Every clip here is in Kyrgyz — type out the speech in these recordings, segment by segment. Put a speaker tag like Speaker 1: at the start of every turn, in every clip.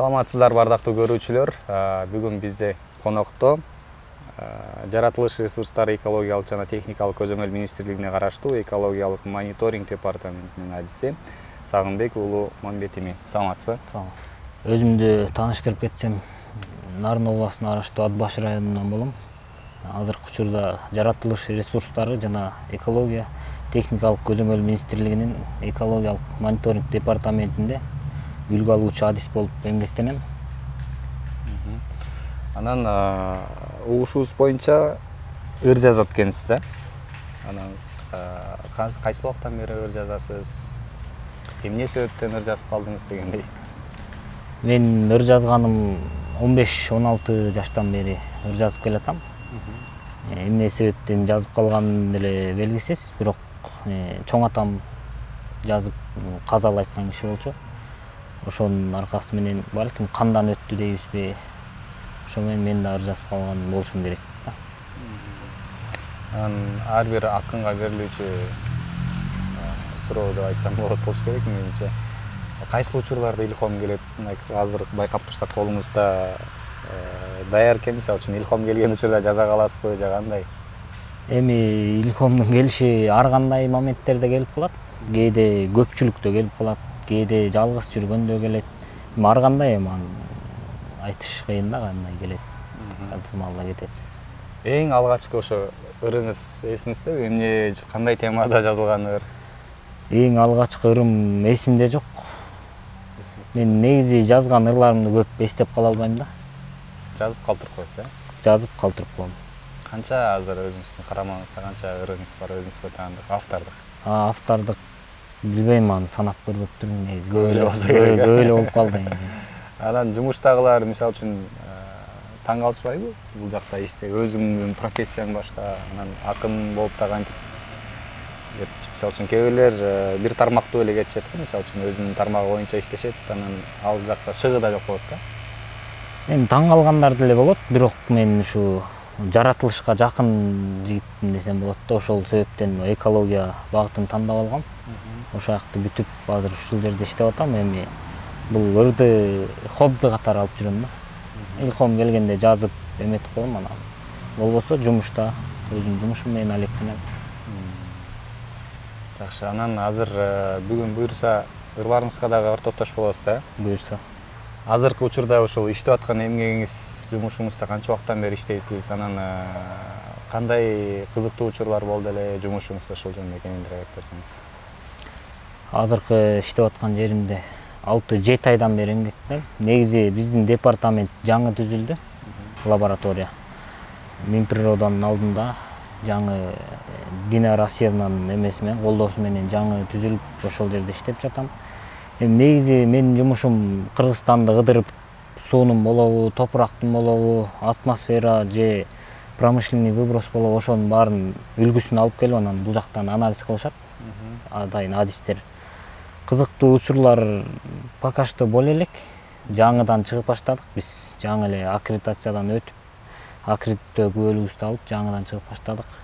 Speaker 1: Саламатсыздар бардактуу көрүүчүлөр. Бүгүн бизде конокто жаратылыш ресурстары экологиялык жана техникалык көзөмөл министрлигине караштуу экологиялык мониторинг департаментинин адиси Сагынбек уулу Мамбетими. Саламатсызбы?
Speaker 2: Саламат. Өзүмдү тааныштырып кетсем, Нарын областына караштуу Ат баш районунан болом. Азыркы учурда жаратылыш ресурстары жана экология техникалык көзөмөл министрлигинин экологиялык мониторинг департаментинде үлгү алуучу адис болуп эмгектенем.
Speaker 1: Анан угушубуз боюнча ыр жазат экенсиз да? Анан кайсы убактан бери ыр жазасыз? Эмне себептен ыр жазып калдыңыз дегендей?
Speaker 2: Мен ыр жазганым 15-16 жаштан бери ыр жазып келатам. Эмне себептен жазып калганым деле белгисиз, бирок чоң атам жазып казал айткан киши болчу. Ошонун аркасы менен балким кандан өттү дейбизби? Ошо менен мен да ыр жазып калган болушум керек да.
Speaker 1: Ар бир акынга берилүүчү суроо деп айтсам болот болуш керек менимче. Кайсы учурларда илхом келет? Азыр байкап турсак колуңузда даяр экен, мисалы үчүн илхом келген учурда жаза каласызбы же кандай?
Speaker 2: Эми илхомдун келиши ар кандай моменттерде келип калат. Кээде көпчүлүктө келип калат, кээде жалгыз жүргөндө келет. Ар кандай эми айтыш кыйын да, кандай келет. Антымалда кетет.
Speaker 1: Эң алгачкы ошо ырыңыз эсиңиздеби? Эмне кандай темада жазылган ыр?
Speaker 2: Эң алгачкы ырым эсимде жок. Мен негизи жазган ырларымды көп эстеп кала албайм да.
Speaker 1: Жазып калтырып коесуз, э?
Speaker 2: Жазып калтырып коем.
Speaker 1: Канча азыр өзүңүздүн карамагыңызда канча ырыңыз бар, өзүңүзгө таандык, автордук?
Speaker 2: Автордук билбейм, аны санап көрбөптүрмүн, негизи
Speaker 1: көп эле
Speaker 2: болуп калды.
Speaker 1: Анан жумуштагылар мисалы үчүн таң калышпайбы? Бул жакта иште өзүңдүн профессияң башка, анан акын болуп да кантип мисалы үчүн кээ бирлер бир тармактуу эле кетишет го, мисалы үчүн өзүнүн тармагы боюнча иштешет, анан ал жакта шыгы да жок болот да.
Speaker 2: Эми таң калгандар деле болот, бирок мен ушу жаратылышка жакын жигитмин десем болот да. Ошол себептен экология багытын тандап алгам. Ошол жакты бүтүп азыр ушул жерде иштеп атам. Эми бул ырды хобби катары алып жүрөм да. Илхом келгенде жазып эметип коем, анан болбосо жумушта өзүмдүн жумушум менен алектенем.
Speaker 1: Жакшы, анан азыр бүгүн буюрса ырларыңызга дагы ортоктош болобуз да?
Speaker 2: Буюрса.
Speaker 1: Азыркы учурда ушул иштеп аткан эмгегиңиз, жумушуңузда канча убакыттан бери иштейсиз? Анан кандай кызыктуу учурлар болду эле жумушуңузда, ошол жөнүндө кененирээк айтып берсеңиз.
Speaker 2: Азыркы иштеп аткан жеримде 6-7 айдан бери эмгектенем. Негизи биздин департамент жаңы түзүлдү, лаборатория. Минприроданын алдында жаңы Динара Асиевнанын эмеси менен, колдоосу менен жаңы түзүлүп, ошол жерде иштеп жатам. Эми негизи менин жумушум Кыргызстанды кыдырып, суунун болобу, топурактын болобу, атмосфера же промышленный выброс болобу, ошонун баарын үлгүсүн алып келип, анан бул жактан анализ кылышат. Атайын адистер. Кызыктуу учурлар пока что боло элек. Жаңыдан чыгып баштадык биз. Жаңы эле аккредитациядан өтүп, аккредиттөө күбөлүгүбүздү алып, жаңыдан чыгып баштадык.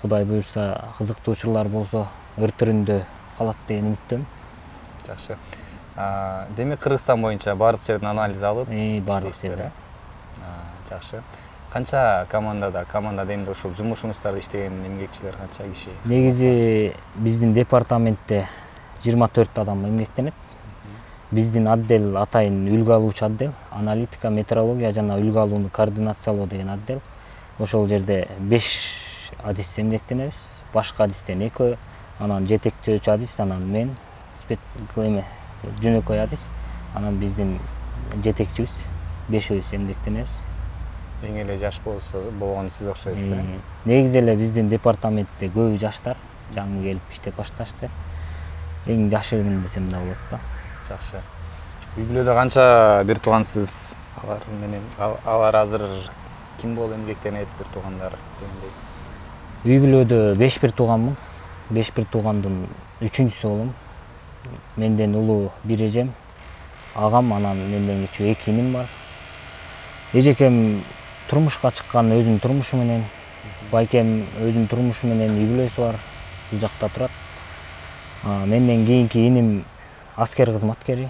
Speaker 2: Кудай буюрса, кызыктуу учурлар болсо, ыр түрүндө калат деген үмүттөмүн.
Speaker 1: Жакшы. Демек Кыргызстан боюнча баардык жерден анализ алып,
Speaker 2: баардык жерде.
Speaker 1: Жакшы. Канча командада эмне ушул жумушуңуздарда иштеген эмгекчилер канча киши?
Speaker 2: Негизи биздин департаментте 24 адам эмгектенет. Биздин отдел атайын үлгү алуучу отдел, аналитика, метеорология жана үлгү алууну координациялоо деген отдел. Ошол жерде 5 адис эмгектенебиз. Башка адистен 2, анан жетекчөөчү адис, анан мен жөнөкөй адис, анан биздин жетекчибиз 5-өбүз эмгектенебиз.
Speaker 1: Эң эле жаш болгону сиз окшойсуз.
Speaker 2: Негизи эле биздин департаментте көбү жаштар, жаңы келип иштеп башташты. Эң жашыгын десем да болот да.
Speaker 1: Жакшы. Үй бүлөдө канча бир туугансыз? Алар азыр ким болуп эмгектенет, бир туугандар дегендей?
Speaker 2: Үй бүлөдө 5 бир тууганмын. 5 бир туугандын 3-үнчүсү болом. Менден улуу бир эжем, агам, анан менден кичүү 2 иним бар. Эжекем турмушка чыккан өзүнүн турмушу менен, байкем өзүнүн турмушу менен үй бүлөсү бар, бул жакта турат. Менден кийинки иним аскер кызматкери.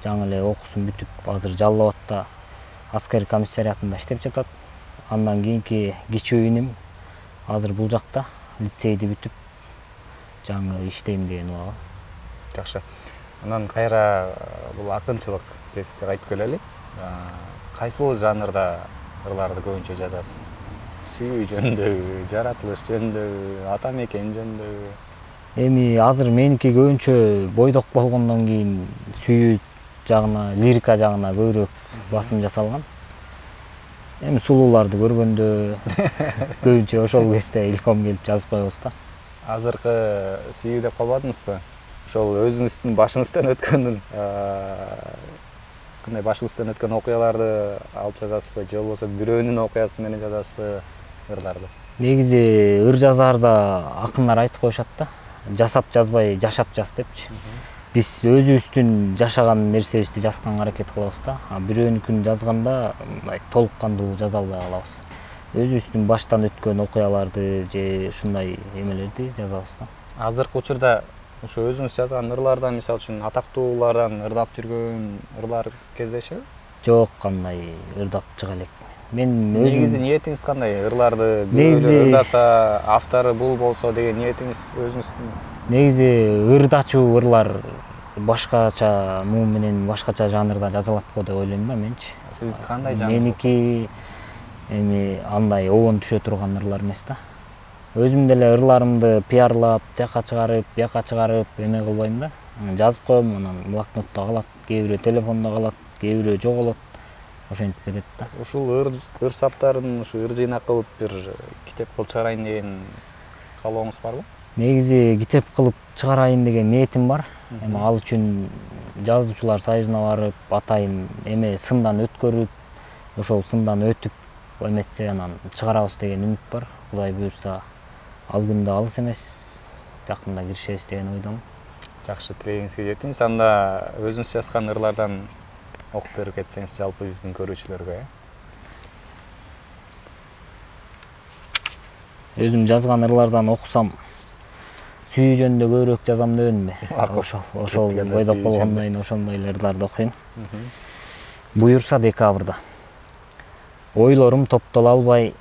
Speaker 2: жаңы эле окуусун бүтүп азыр Жалал Абадта аскери комиссариатында иштеп жатат. Андан кийинки кичүү иним азыр бул жакта лицейди бүтүп жаңы иштейм деген убагы.
Speaker 1: Жакшы. Анан кайра бул акынчылык кесипке кайтып келели. Кайсыл жанрда ырларды көбүнчө жазасыз? Сүйүү жөнүндөгү, жаратылыш жөнүндөгү, ата мекен жөнүндөгү?
Speaker 2: Эми азыр меники көбүнчө бойдок болгондон кийин сүйүү жагына, лирика жагына көбүрөөк басым жасалган. Эми сулууларды көргөндө көбүнчө ошол кезде илком келип жазып коебуз да.
Speaker 1: Азыркы сүйүү деп калбадыңызбы? Ошол өзүңүздүн башыңыздан өткөн кандай башыңыздан өткөн окуяларды алып жазасызбы, же болбосо бирөөнүн окуясы менен жазасызбы ырларды?
Speaker 2: Негизи ыр жазаарда акындар айтып коюшат да, жасап жазбай жашап жаз депчи. Биз өзүбүздүн жашаган нерсебизди жазганга аракет кылабыз да. Бирөөнүкүн жазганда мындай толук кандуу жаза албай калабыз. Өзүбүздүн баштан өткөн окуяларды же ушундай эмелерди жазабыз да.
Speaker 1: Азыркы учурда ушу өзүңүз жазган ырлардан, мисалы үчүн атактуулардан ырдап жүргөн ырлар кездешеби?
Speaker 2: Жок, кандай ырдап чыга элек. Мен өзүм
Speaker 1: негизи ниетиңиз кандай? Ырларды бирөөлөр ырдаса, автору бул болсо деген ниетиңиз өзүңүздүн?
Speaker 2: Негизи ырдачуу ырлар башкача муун менен башкача жанрда жазылат го деп ойлойм да менчи.
Speaker 1: Сиздики кандай жанр?
Speaker 2: Меники эми андай обон түшө турган ырлар эмес да. Өзүм деле ырларымды пиарлап, тияка чыгарып эме кылбайм да. Жазып коем, анан блокнотто калат, кээ бирөө телефондо калат, кээ бирөө жоголот. Ошентип кетет да.
Speaker 1: Ушул ыр саптарын ушу ыр жыйнак кылып бир китеп кылып чыгарайын деген каалооңуз барбы?
Speaker 2: Негизи китеп кылып чыгарайын деген ниетим бар. Эми ал үчүн жазуучулар союзуна барып, атайын эме сындан өткөрүп, ошол сындан өтүп эметсе анан чыгарабыз деген үмүт бар. Кудай буйрса, ал күн да алыс эмес. Жакында киришебиз деген ойдомун.
Speaker 1: Жакшы, тилегиңизге жетиңиз. Анда өзүңүз жазган ырлардан окуп берип кетсеңиз жалпы биздин көрүүчүлөргө.
Speaker 2: Өзүм жазган ырлардан окусам, сүйүү жөнүндө көбүрөөк жазам дебенби? Ошол бойдок болгондон кийин ошондой ырларды окуйм. Буйрса декабрда. Ойлорум топтоло албай,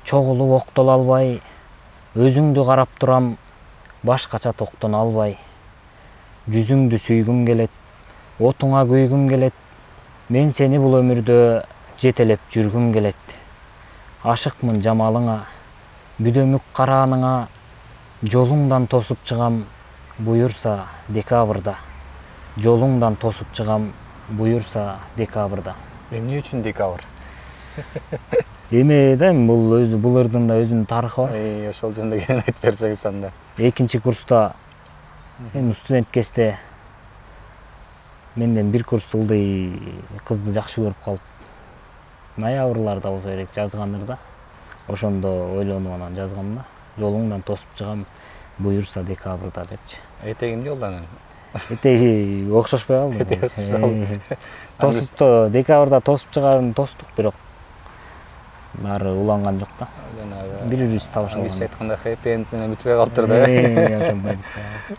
Speaker 2: чогулуп октоло албай, өзүңдү карап турам, башкача токтоно албай. Жүзүңдү сүйгүм келет, отуңа күйгүм келет. Мен сени бул өмүрдө жетелеп жүргүм келет. Ашыкмын жамалыңа, бүдөмүк карааныңа, жолуңдан тосуп чыгам, буйрса декабрда. Жолуңдан тосуп чыгам, буйрса декабрда.
Speaker 1: Эмне үчүн декабрь?
Speaker 2: Эме да, бул ырдын да өзүнүн тарыхы бар.
Speaker 1: Ошол жөнүндө кенен айтып берсеңиз анда.
Speaker 2: 2-курста студент кезде менден бир курс ылдый кызды жакшы көрүп калып, ноябрларда болсо керек жазган ырда. Ошондо ойлонуп анан жазгам да. Жолуңдан тосуп чыгам, буйрса декабрда депчи. Этеги
Speaker 1: эмне болду анан?
Speaker 2: Этеги окшошпой калды. Тосуп декабрда тосуп чыгарын тостук, бирок баары уланган жок да. Бири-бирибизди табыша алган.
Speaker 1: Биз айтканда хэппи энд менен бүтпөй калыптыр да.
Speaker 2: Ошондой.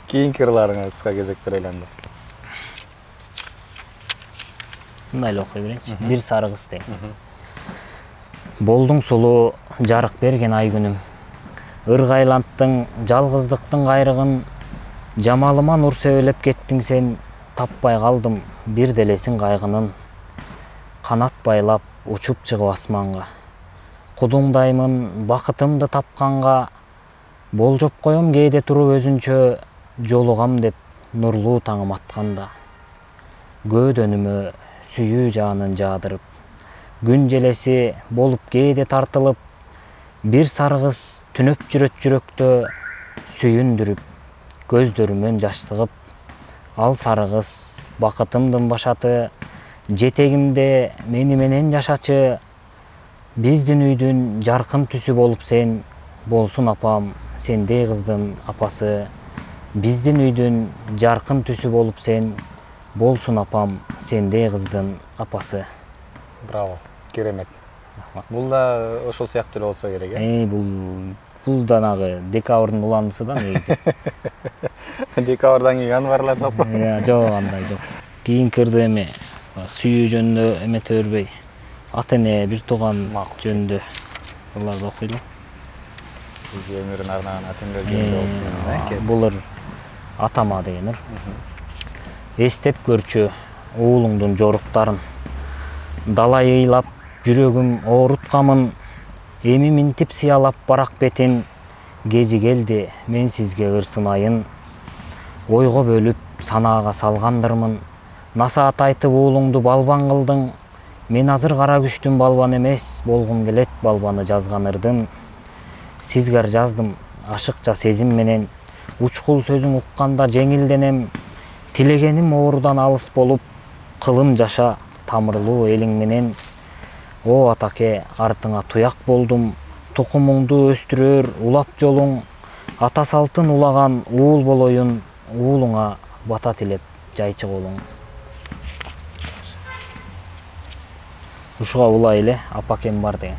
Speaker 1: Кийинки ырларыңызга кезек берели анда.
Speaker 2: Мындай эле окуй берейинчи. Бир сары кыз дейм. Болдуң сулуу, жарык берген ай күнүм. Ыргайланттың жалгыздыктын кайрыгын, жамалыма нур себелеп кеттиң сен, таппай калдым бир делесин кайгынын. Канат байлап учуп чыгып асманга. Кудуңдаймын бакытымды тапканга, болжоп коем кээде туруп өзүнчө, жолугам деп нурлуу таңым атканда. Көөдөнүмө сүйүү жанын жаадырып, күн желеси болуп кээде тартылып, бир сары кыз түнөп жүрөт жүрөктө, сүйүндүрүп, көздөрүмөн жаш сыгып, ал сары кыз бакытымдын башаты, жетегимде мени менен жашачы, биздин үйдүн жаркын түсү болуп сен, болсун апам, сендей кыздын апасы. Биздин үйдүн жаркын түсү болуп сен, болсун апам, сендей кыздын апасы.
Speaker 1: Браво, керемет. Бул да ошол сыяктуу эле болсо керек, э?
Speaker 2: Бул данагы декабрдын уландысы да негизи.
Speaker 1: Декабрдан кийин январлар жокпу?
Speaker 2: Жок, андай жок. кийинки ырды эми сүйүү жөнүндө эмете бербей, ата эне, бир тууган жөнүндө буларды окуйлу.
Speaker 1: Бизге өмүрүн арнаган ата энелер жөнүндө болсун.
Speaker 2: Бул ыр атама деген ыр. Эстеп көрчү уулуңдун жоруктарын. Далай ыйлап жүрөгүм ооруткамын. Эми минтип сыялап барак бетин. Кези келди мен сизге ырсынайын. Ойго бөлүп санаага салгандырмын. Насаат айтып уулуңду балбан кылдың. Мен азыр кара күчтүн балбан эмес, болгум келет балбаны жазган ырдын. Сизгер жаздым ашыкча сезим менен. Учкул сөзүң укканда жеңилденем. Тилегеним оорудан алыс болуп, кылым жаша тамырлуу элиң менен. О атаке, артыңа туяк болдум. Тукумуңду өстүрөр улап жолуң. Ата салтын улаган уул болоюн. Уулуңа бата тилеп жайчы болуң. Ушуга улай эле апакем бар деген.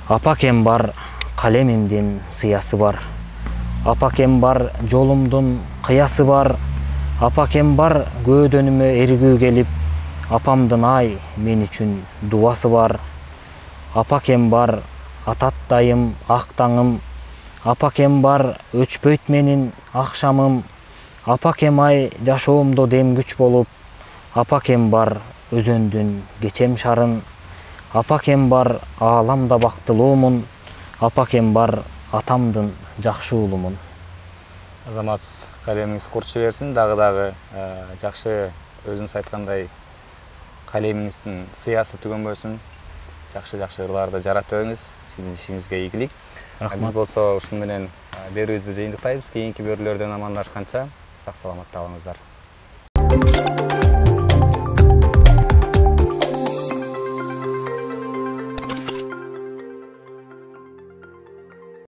Speaker 2: Апакем бар, калемимдин сыясы бар. Апакем бар, жолумдун кыясы бар. Апакем бар, көөдөнүмө эргүү келип. Апамдын ай мен үчүн дубасы бар. Апакем бар, ататтайым, ак таңым. Апакем бар, өчпөйт менин акшамым. Апакем ай жашоомдо дем күч болуп. Апакем бар, өзөндүн кечем шарын. Апакем бар, ааламда бактылуумун. Апакем бар, атамдын жакшы уулумун.
Speaker 1: Азамат, калемиңиз курчу берсин, дагы жакшы өзүңүз айткандай калемиңиздин сыясы түгөнбөсүн. Жакшы ырларды жаратып өңүз, сиздин ишиңизге ийгилик. Биз болсо ушуну менен берүүбүздү жыйынтыктайбыз. Кийинки берүүлөрдөн амандашканча сак саламатта калыңыздар.